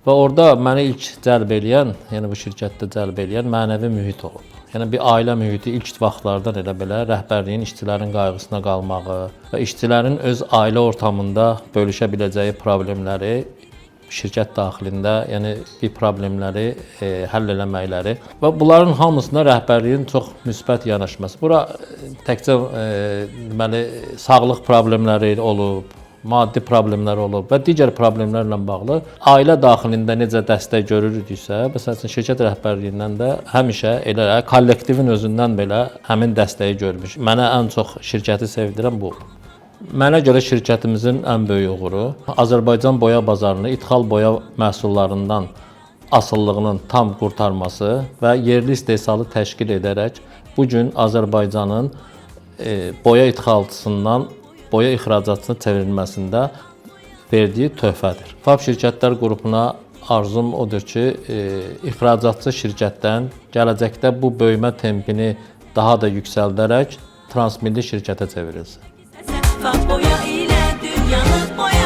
Və orada məni ilk cəlb eləyən, yəni bu şirkətdə cəlb eləyən mənəvi mühit olub. Yəni bir ailə mühiti ilk vaxtlardan elə belə rəhbərliyin işçilərin qayğısına qalmağı və işçilərin öz ailə ortamında bölüşə biləcəyi problemləri şirkət daxilində, yəni bir problemləri həll eləməkləri və bunların hamısına rəhbərliyin çox müsbət yanaşması. Bura təkcə deməli sağlıq problemləri olub, maddi problemlər olub və digər problemlərlə bağlı ailə daxilində necə dəstək görürüksə, məsələn şirkət rəhbərliyindən də həmişə elə kollektivin özündən belə həmin dəstəyi görmüş. Mənə ən çox şirkəti sevdirən bu. Mənə görə şirkətimizin ən böyük uğuru Azərbaycan boya bazarını ithal boya məhsullarından asıllığının tam qurtarması və yerli istehsalı təşkil edərək bu gün Azərbaycanın boya ixalçısından boya ixracatına çevrilməsində verdiyi töhfədir. FAB şirkətlər qrupuna arzum odur ki, ixracatçı şirkətdən gələcəkdə bu böyümə tempini daha da yüksəldərək transmilli şirkətə çevrilsin. FAB boya ilə dünyanı boya